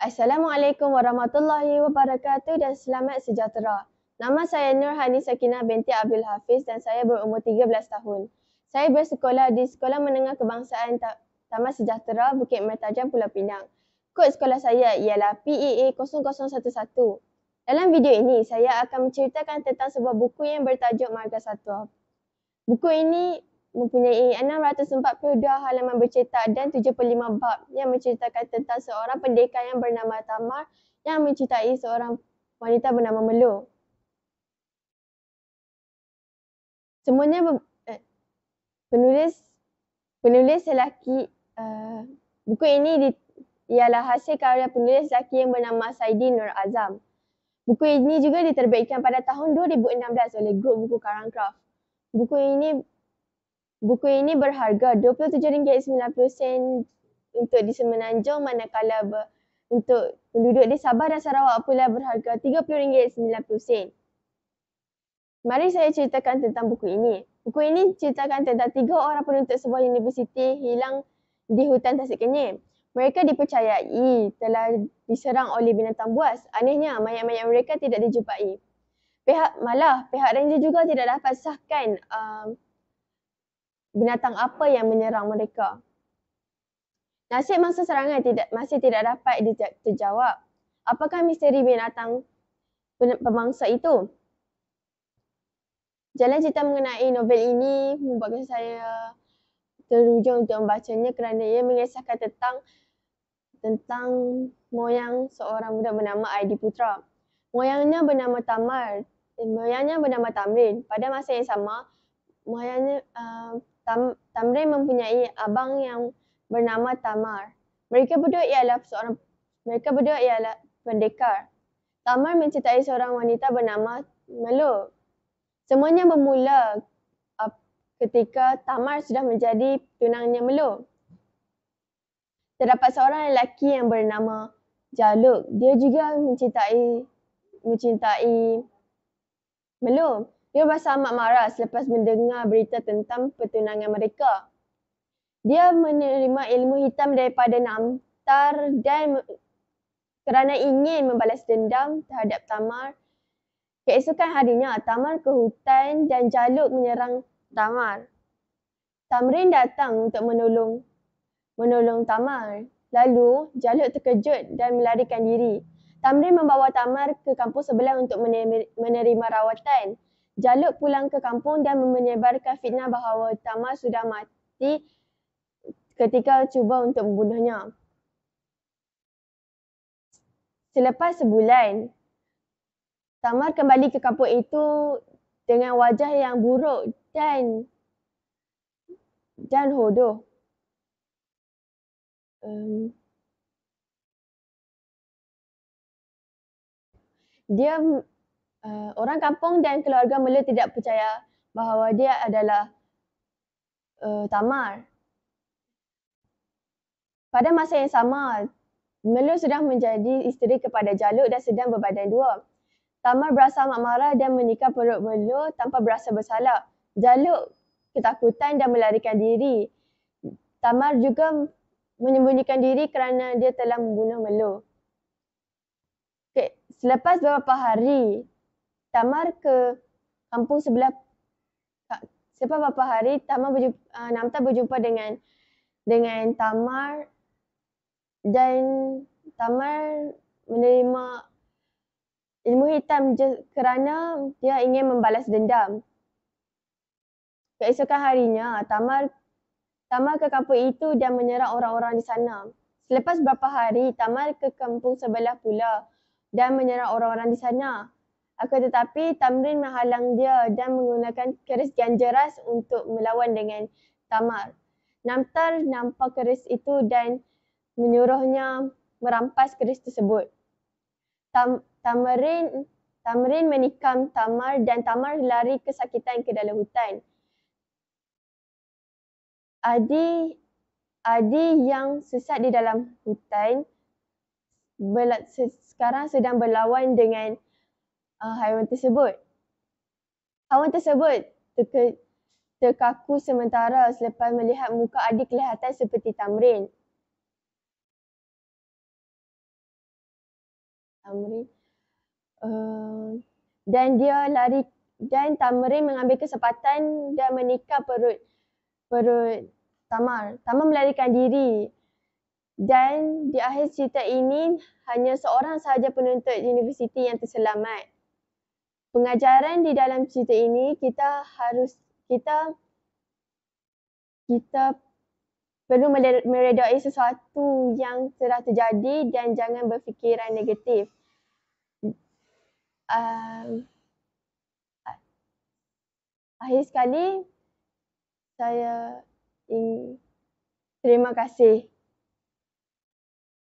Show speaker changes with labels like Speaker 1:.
Speaker 1: Assalamualaikum warahmatullahi wabarakatuh dan selamat sejahtera. Nama saya Nurhani Sakinah binti Abdul Hafiz dan saya berumur 13 tahun. Saya bersekolah di Sekolah Menengah Kebangsaan Taman Sejahtera Bukit Mertajam Pulau Pinang. Kod sekolah saya ialah PEA 0011. Dalam video ini, saya akan menceritakan tentang sebuah buku yang bertajuk Marga Satwa. Buku ini mempunyai 642 halaman bercetak dan 75 bab yang menceritakan tentang seorang pendekar yang bernama Tamar yang mencintai seorang wanita bernama Melo. Semuanya penulis lelaki. Buku ini ialah hasil karya penulis lelaki yang bernama Saidi Nur Azam. Buku ini juga diterbitkan pada tahun 2016 oleh grup buku Karangcraft. Buku ini berharga RM27.90 untuk di Semenanjung, manakala untuk penduduk di Sabah dan Sarawak pula berharga RM30.90. Mari saya ceritakan tentang buku ini. Buku ini ceritakan tentang 3 orang penuntut sebuah universiti hilang di hutan Tasik Kenyir. Mereka dipercayai telah diserang oleh binatang buas. Anehnya, mayat-mayat mereka tidak dijumpai. Pihak ranger juga tidak dapat sahkan binatang apa yang menyerang mereka. Nasib mangsa serangan masih tidak dapat terjawab. Apakah misteri binatang pemangsa itu? Jalan cerita mengenai novel ini membuatkan saya teruja untuk membacanya kerana ia mengisahkan tentang moyang seorang budak bernama Aidi Putra. Moyangnya bernama Tamrin. Pada masa yang sama, Tamrin mempunyai abang yang bernama Tamar. Mereka berdua ialah pendekar. Tamar mencintai seorang wanita bernama Melo. Semuanya bermula ketika Tamar sudah menjadi tunangnya Melo. Terdapat seorang lelaki yang bernama Jaluk. Dia juga mencintai Melo. Dia berasa amat marah selepas mendengar berita tentang pertunangan mereka. Dia menerima ilmu hitam daripada Namtar dan kerana ingin membalas dendam terhadap Tamar. Keesokan harinya, Tamar ke hutan dan Jaluk menyerang Tamar. Tamrin datang untuk menolong Tamar. Lalu, Jaluk terkejut dan melarikan diri. Tamrin membawa Tamar ke kampung sebelah untuk menerima rawatan. Jaluk pulang ke kampung dan menyebarkan fitnah bahawa Tamar sudah mati ketika cuba untuk membunuhnya. Selepas sebulan, Tamar kembali ke kampung itu dengan wajah yang buruk dan hodoh. Orang kampung dan keluarga Melo tidak percaya bahawa dia adalah Tamar. Pada masa yang sama, Melo sudah menjadi isteri kepada Jaluk dan sedang berbadan dua. Tamar berasa amat marah dan menikam perut Melo tanpa berasa bersalah. Jaluk ketakutan dan melarikan diri. Tamar juga menyembunyikan diri kerana dia telah membunuh Melo. Selepas beberapa hari, Tamar ke kampung sebelah. Selepas beberapa hari, Namtar berjumpa dengan Tamar dan Tamar menerima ilmu hitam kerana dia ingin membalas dendam. Keesokan harinya, Tamar ke kampung itu dan menyerang orang-orang di sana. Selepas beberapa hari, Tamar ke kampung sebelah pula dan menyerang orang-orang di sana. Akan tetapi, Tamrin menghalang dia dan menggunakan keris ganjeras untuk melawan dengan Tamar. Namtar nampak keris itu dan menyuruhnya merampas keris tersebut. Tamrin menikam Tamar dan Tamar lari kesakitan ke dalam hutan. Adi yang sesat di dalam hutan sekarang sedang berlawan dengan haiwan tersebut. Haiwan tersebut terkaku sementara selepas melihat muka Adi kelihatan seperti Tamrin. Tamrin. Dan dia lari dan Tamrin mengambil kesempatan dan menikam perut Tamar. Tamar melarikan diri. Dan di akhir cerita ini hanya seorang sahaja penuntut universiti yang terselamat. Pengajaran di dalam cerita ini kita perlu meredai sesuatu yang telah terjadi dan jangan berfikiran negatif. Akhir sekali, saya terima kasih.